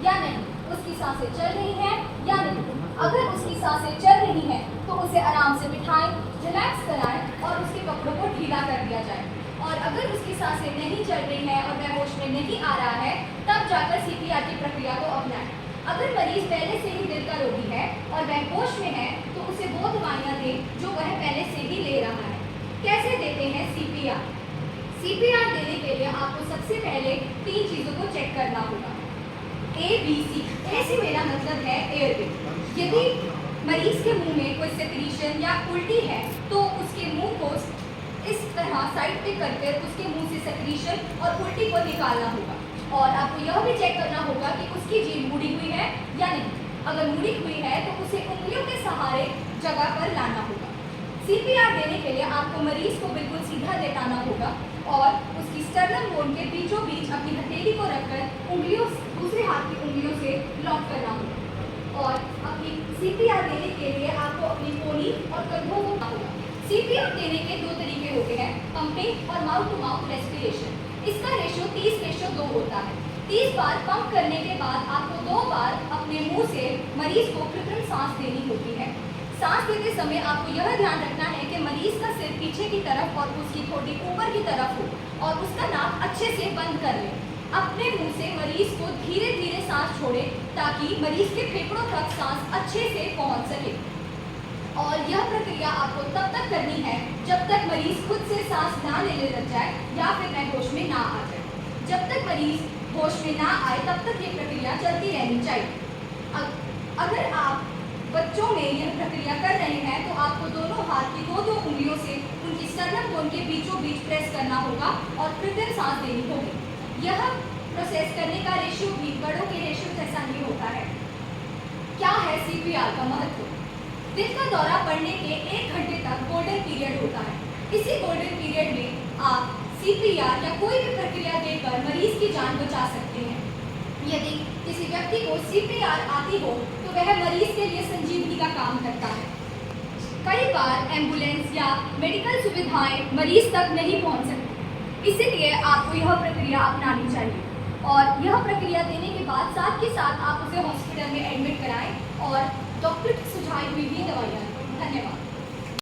या नहीं, उसकी सांसें चल रही हैं या नहीं। अगर उसकी सांसें चल रही हैं तो उसे आराम से बिठाएं, रिलैक्स कराएं और उसके कपड़ों को ढीला कर दिया जाए। और अगर उसकी सांसें नहीं चल रही हैं और वह होश में नहीं आ रहा है, तब जाकर सीपीआर की प्रक्रिया को अपनाएं। अगर मरीज पहले से ही दिल का रोगी है और वह होश में है तो उसे वो दवाइयाँ दें जो वह पहले से ही ले रहा है। कैसे देते हैं सीपीआर? सीपीआर देने के लिए आपको सबसे पहले 3 चीज़ों को चेक करना होगा। ABC। ए से मेरा मतलब है एयरवे। यदि मरीज के मुंह में कोई सेक्रीशन या उल्टी है तो उसके मुंह को इस तरह साइड पे करके उसके मुंह से सेक्रीशन और उल्टी को निकालना होगा। और आपको यह भी चेक करना होगा कि उसकी जीभ मुड़ी हुई है या नहीं। अगर मुड़ी हुई है तो उसे उंगलियों के सहारे जगह पर लाना होगा। सीपीआर देने के लिए आपको मरीज को बिल्कुल सीधा लेटाना होगा और उसकी स्टर्नम बोन के बीचों बीच अपनी हथेली को रखकर उंगलियों दूसरे हाथ की उंगलियों से लॉक करना होगा। और अपनी सीपीआर देने के लिए आपको अपनी कोहनी और कंधों को होगा। सीपीआर देने के 2 तरीके होते हैं, पंपिंग और माउथ टू माउथ रेस्पिरेशन। इसका रेशियो 30:2 होता है। 30 बार पंप करने के बाद आपको 2 बार अपने मुंह से मरीज को कृत्रिम सांस देनी होती है। सांस देते समय आपको यह ध्यान रखना है कि मरीज का सिर पीछे की तरफ और उसकी ठोड़ी ऊपर की तरफ हो और उसका नाक अच्छे से बंद कर ले। अपने मुंह से मरीज को धीरे धीरे सांस छोड़ें ताकि मरीज के फेफड़ों तक सांस अच्छे से पहुंच सके। और यह प्रक्रिया आपको तब तक करनी है जब तक मरीज खुद से सांस ना लेने लग जाए या फिर वह होश में ना आ जाए। जब तक मरीज होश में ना आए तब तक ये प्रक्रिया चलती रहनी चाहिए। अगर आप बच्चों में यह प्रक्रिया कर रहे हैं तो आपको दोनों हाथ की 2 उंगलियों से उनकी स्टर्नम बोन के बीचों बीच प्रेस करना होगा और कृत्रिम सांस देनी होगी। यह प्रोसेस करने का रेशियो भी बड़ों के रेशियो जैसा ही होता है। क्या है सीपीआर का महत्व? दिल का दौरा पड़ने के 1 घंटे तक गोल्डन पीरियड होता है। इसी गोल्डन पीरियड में आप सीपीआर या कोई भी प्रक्रिया देकर मरीज की जान बचा सकते हैं। यदि किसी व्यक्ति को सीपीआर आती हो तो वह मरीज के लिए संजीवनी का काम करता है। कई बार एम्बुलेंस या मेडिकल सुविधाएं मरीज तक नहीं पहुंच सकती, इसीलिए आपको यह प्रक्रिया अपनानी चाहिए। और यह प्रक्रिया देने के बाद साथ के साथ आप उसे हॉस्पिटल में एडमिट कराएं और डॉक्टर की सुझाई हुई भी दवाइयाँ। धन्यवाद।